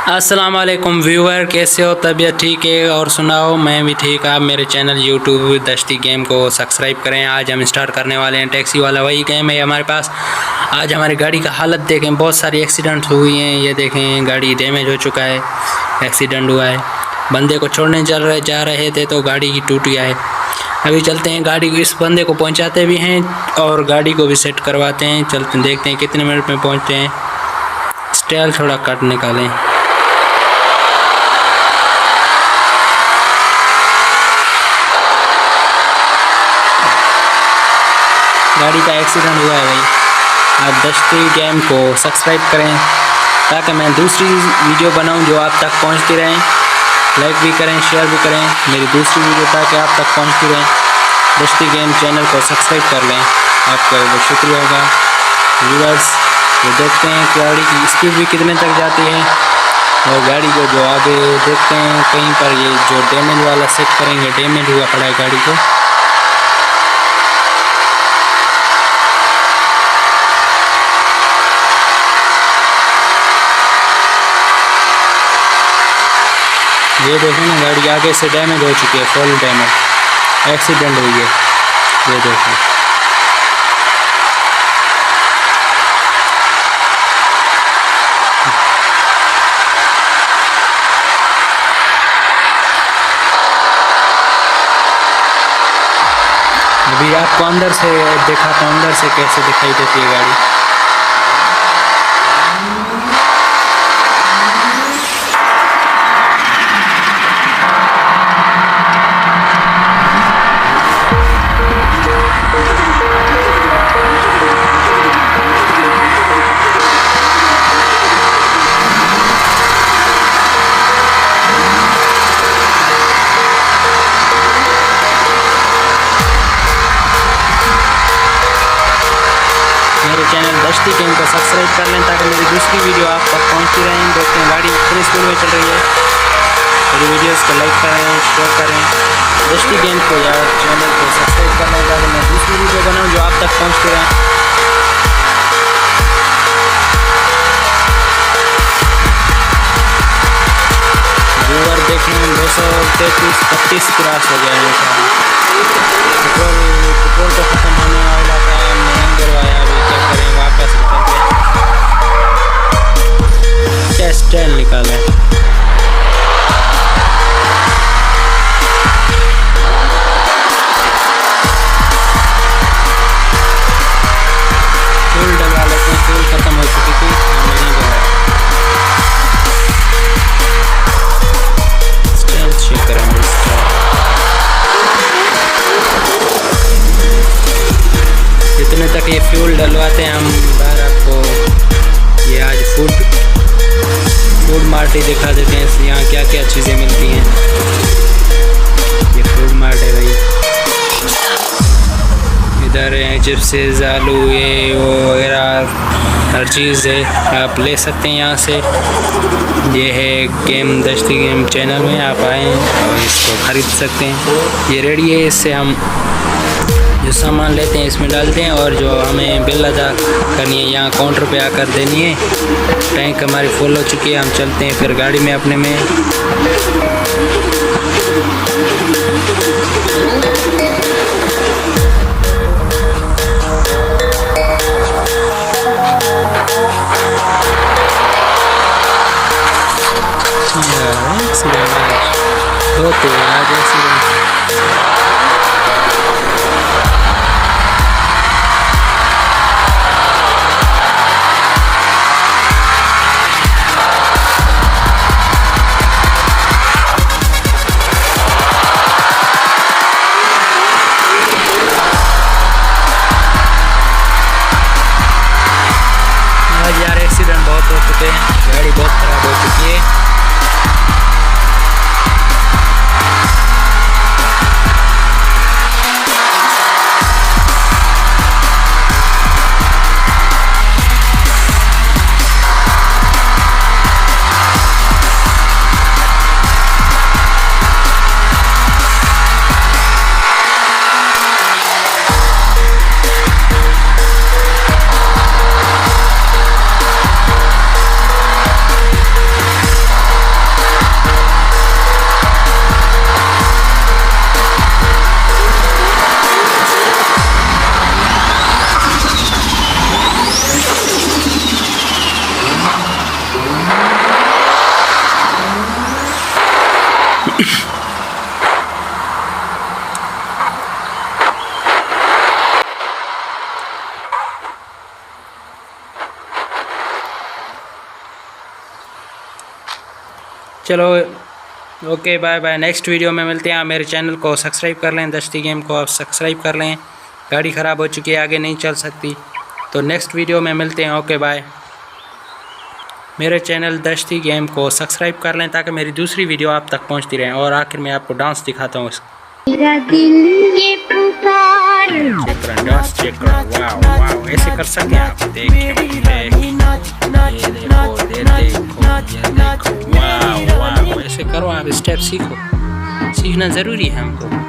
अस्सलाम वालेकुम व्यूअर, कैसे हो? तबीयत ठीक है? और सुनाओ, मैं भी ठीक। आप मेरे चैनल यूट्यूब दश्ती गेम को सब्सक्राइब करें। आज हम स्टार्ट करने वाले हैं टैक्सी वाला, वही गेम है हमारे पास। आज हमारी गाड़ी का हालत देखें, बहुत सारी एक्सीडेंट हुई हैं। ये देखें, गाड़ी डैमेज हो चुका है, एक्सीडेंट हुआ है। बंदे को छोड़ने जा रहे थे तो गाड़ी ही टूट गया है। अभी चलते हैं, गाड़ी को इस बंदे को पहुंचाते भी हैं और गाड़ी को भी सेट करवाते हैं। चलते देखते हैं कितने मिनट में पहुंचते हैं। स्टाइल थोड़ा कट निकालें। गाड़ी का एक्सीडेंट हुआ है भाई। आप दश्ती गेम को सब्सक्राइब करें ताकि मैं दूसरी वीडियो बनाऊं जो आप तक पहुंचती रहें। लाइक भी करें, शेयर भी करें मेरी दूसरी वीडियो ताकि आप तक पहुंचती रहें। दश्ती गेम चैनल को सब्सक्राइब कर लें, आपका बहुत शुक्रिया होगा। व्यूअर्स, ये देखते हैं गाड़ी की स्पीड भी कितने तक जाती है और गाड़ी को जो आगे देखते हैं कहीं पर ये जो डैमेज वाला सेट करेंगे। डैमेज हुआ पड़ा है गाड़ी को। ये देखो ना, गाड़ी आगे से डैमेज हो चुकी है, फुल डैमेज, एक्सीडेंट हुई है। ये देखो, अभी आपको अंदर से दिखाता हूँ, अंदर से कैसे दिखाई देती है गाड़ी। मेरे चैनल दश्ती गेम को सब्सक्राइब कर लें ताकि मेरी दूसरी वीडियो आप तक पहुंचती रहें। देखते हैं गाड़ी कितनी स्पीड में चल रही है। मेरी वीडियोस को लाइक करें, शेयर करें। दश्ती गेम को या चैनल को सब्सक्राइब कर लें ताकि मैं दूसरी वीडियो बनाऊं जो आप तक पहुंचती रहें। व्यूअर देखें, 233 क्रॉस हो गया है। पेट्रोल तो खत्म होने वाला था, हमने नहीं करवाया। अभी क्या करें, वापस निकलते हैं। क्या स्टाइल निकाला है। फ्यूल डलवा लेते हैं, फ्यूल खत्म हो चुकी थी, हमने नहीं करवाया। स्टाइल चेक करें, कितने तक ये फ्यूल डलवाते हैं हम बाहर आपको। ये आज फूड मार्ट ही दिखा देते हैं, यहाँ क्या क्या चीज़ें मिलती हैं। ये फूड मार्ट है भाई। इधर है चिप्सेस, आलू, ये वो वगैरह हर चीज़ है, आप ले सकते हैं यहाँ से। ये है गेम दश्ती गेम चैनल में, आप आएँ और इसको ख़रीद सकते हैं। ये रेडी है, इससे हम जो सामान लेते हैं इसमें डालते हैं और जो हमें बिल अदा करनी है यहाँ काउंटर पे आकर देनी है। टैंक हमारी फुल हो चुकी है, हम चलते हैं फिर गाड़ी में अपने में। यार एक्सीडेंट बहुत हो चुके हैं, गाड़ी बहुत ख़राब हो चुकी है। चलो okay bye bye. Next video में मिलते हैं। मेरे चैनल को सब्सक्राइब कर लें, दस्ती गेम को आप सब्सक्राइब कर लें। गाड़ी ख़राब हो चुकी है, आगे नहीं चल सकती। तो नेक्स्ट वीडियो में मिलते हैं। Okay bye. मेरे चैनल दस्ती गेम को सब्सक्राइब कर लें ताकि मेरी दूसरी वीडियो आप तक पहुंचती रहे। और आखिर में आपको डांस दिखाता हूँ इसका। मेरा दिल ये पुकार। डांस चेक करो। वाओ वाओ, ऐसे कर सकते हैं आप। देखिए ये देखो वाओ वाओ, ऐसे करो आप। स्टेप सीखो, सीखना ज़रूरी है हमको।